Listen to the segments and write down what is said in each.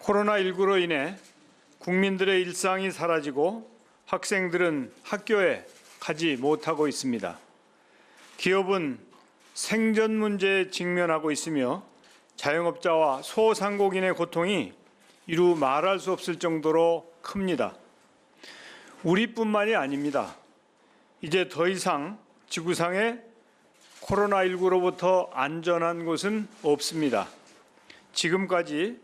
코로나19로 인해 국민들의 일상이 사라지고 학생들은 학교에 가지 못하고 있습니다. 기업은 생존 문제에 직면하고 있으며 자영업자와 소상공인의 고통이 이루 말할 수 없을 정도로 큽니다. 우리뿐만이 아닙니다. 이제 더 이상 지구상에 코로나19로부터 안전한 곳은 없습니다. 지금까지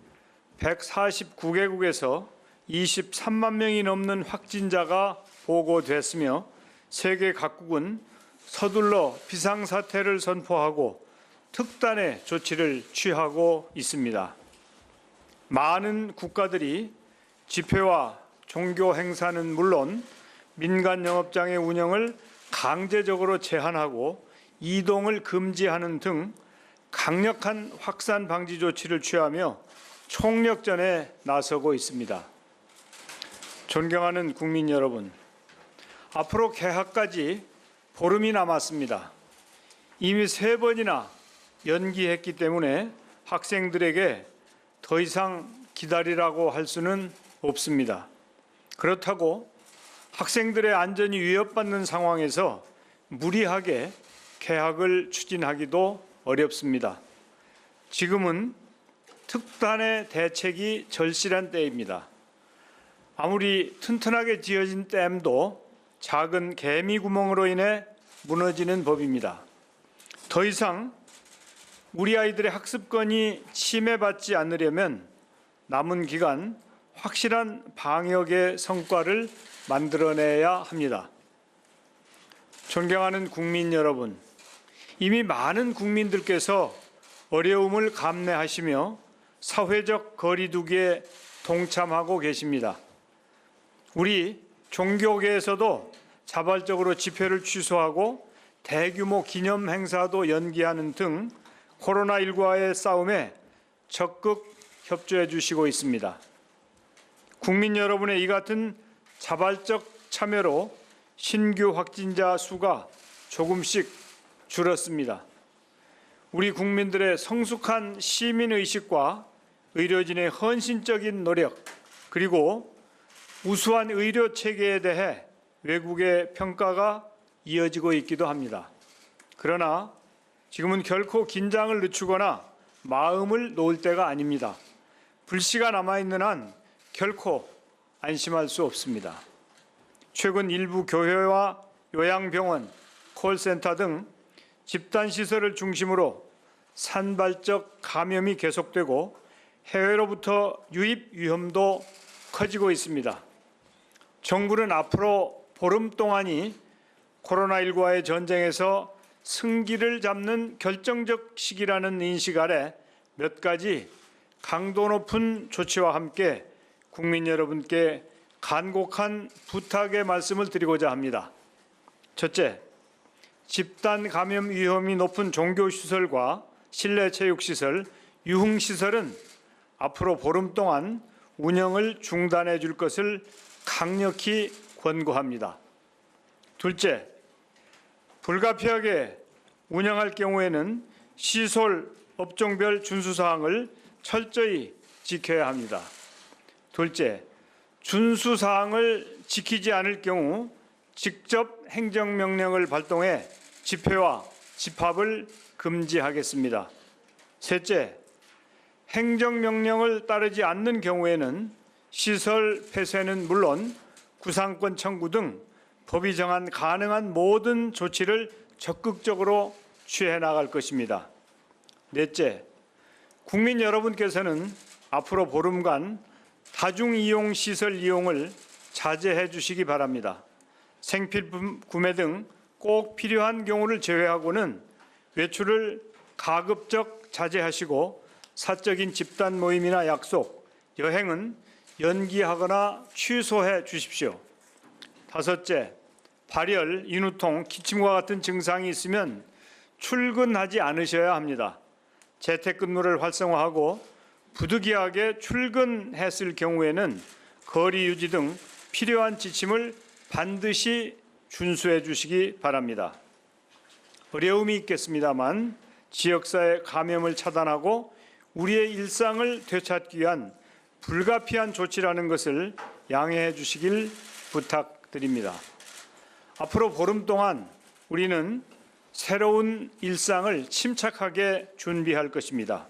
149개국에서 23만 명이 넘는 확진자가 보고됐으며 세계 각국은 서둘러 비상사태를 선포하고 특단의 조치를 취하고 있습니다. 많은 국가들이 집회와 종교 행사는 물론 민간 영업장의 운영을 강제적으로 제한하고 이동을 금지하는 등 강력한 확산 방지 조치를 취하며 총력전에 나서고 있습니다. 존경하는 국민 여러분, 앞으로 개학까지 보름이 남았습니다. 이미 3번이나 연기했기 때문에 학생들에게 더 이상 기다리라고 할 수는 없습니다. 그렇다고 학생들의 안전이 위협받는 상황에서 무리하게 개학을 추진하기도 어렵습니다. 지금은 특단의 대책이 절실한 때입니다. 아무리 튼튼하게 지어진 댐도 작은 개미 구멍으로 인해 무너지는 법입니다. 더 이상 우리 아이들의 학습권이 침해받지 않으려면 남은 기간 확실한 방역의 성과를 만들어내야 합니다. 존경하는 국민 여러분, 이미 많은 국민들께서 어려움을 감내하시며 사회적 거리두기에 동참하고 계십니다. 우리 종교계에서도 자발적으로 집회를 취소하고 대규모 기념 행사도 연기하는 등 코로나19와의 싸움에 적극 협조해 주시고 있습니다. 국민 여러분의 이 같은 자발적 참여로 신규 확진자 수가 조금씩 줄었습니다. 우리 국민들의 성숙한 시민의식과 의료진의 헌신적인 노력, 그리고 우수한 의료 체계에 대해 외국의 평가가 이어지고 있기도 합니다. 그러나 지금은 결코 긴장을 늦추거나 마음을 놓을 때가 아닙니다. 불씨가 남아있는 한 결코 안심할 수 없습니다. 최근 일부 교회와 요양병원, 콜센터 등 집단시설을 중심으로 산발적 감염이 계속되고 해외로부터 유입 위험도 커지고 있습니다. 정부는 앞으로 보름 동안이 코로나19와의 전쟁에서 승기를 잡는 결정적 시기라는 인식 아래 몇 가지 강도 높은 조치와 함께 국민 여러분께 간곡한 부탁의 말씀을 드리고자 합니다. 첫째, 집단 감염 위험이 높은 종교시설과 실내체육시설, 유흥시설은 앞으로 보름 동안 운영을 중단해 줄 것을 강력히 권고합니다. 둘째, 불가피하게 운영할 경우에는 시설 업종별 준수사항을 철저히 지켜야 합니다. 둘째, 준수사항을 지키지 않을 경우 직접 행정명령을 발동해 집회와 집합을 금지하겠습니다. 셋째, 행정명령을 따르지 않는 경우에는 시설 폐쇄는 물론 구상권 청구 등 법이 정한 가능한 모든 조치를 적극적으로 취해 나갈 것입니다. 넷째, 국민 여러분께서는 앞으로 보름간 다중이용시설 이용을 자제해 주시기 바랍니다. 생필품 구매 등 꼭 필요한 경우를 제외하고는 외출을 가급적 자제하시고 사적인 집단 모임이나 약속, 여행은 연기하거나 취소해 주십시오. 다섯째, 발열, 인후통, 기침과 같은 증상이 있으면 출근하지 않으셔야 합니다. 재택근무를 활성화하고 부득이하게 출근했을 경우에는 거리 유지 등 필요한 지침을 반드시 준수해 주시기 바랍니다. 어려움이 있겠습니다만 지역사회 감염을 차단하고 우리의 일상을 되찾기 위한 불가피한 조치라는 것을 양해해 주시길 부탁드립니다. 앞으로 보름 동안 우리는 새로운 일상을 침착하게 준비할 것입니다.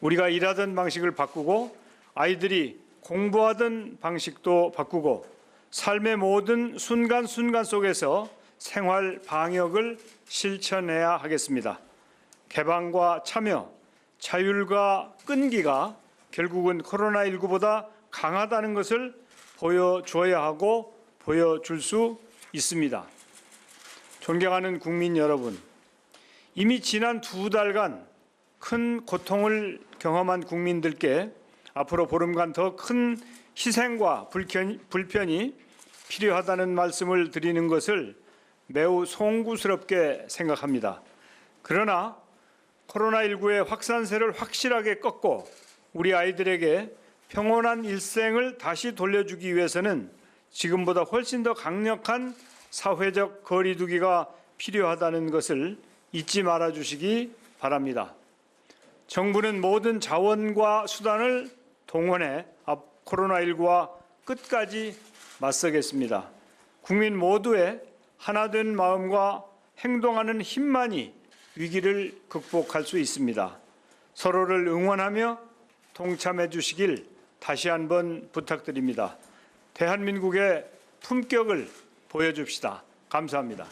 우리가 일하던 방식을 바꾸고 아이들이 공부하던 방식도 바꾸고 삶의 모든 순간순간 속에서 생활 방역을 실천해야 하겠습니다. 개방과 참여, 자율과 끈기가 결국은 코로나19보다 강하다는 것을 보여줘야 하고 보여줄 수 있습니다. 존경하는 국민 여러분, 이미 지난 2달간 큰 고통을 경험한 국민들께 앞으로 보름간 더 큰 희생과 불편이 필요하다는 말씀을 드리는 것을 매우 송구스럽게 생각합니다. 그러나 코로나19의 확산세를 확실하게 꺾고 우리 아이들에게 평온한 일생을 다시 돌려주기 위해서는 지금보다 훨씬 더 강력한 사회적 거리두기가 필요하다는 것을 잊지 말아 주시기 바랍니다. 정부는 모든 자원과 수단을 동원해 코로나19와 끝까지 맞서겠습니다. 국민 모두의 하나된 마음과 행동하는 힘만이 위기를 극복할 수 있습니다. 서로를 응원하며 동참해 주시길 다시 한번 부탁드립니다. 대한민국의 품격을 보여줍시다. 감사합니다.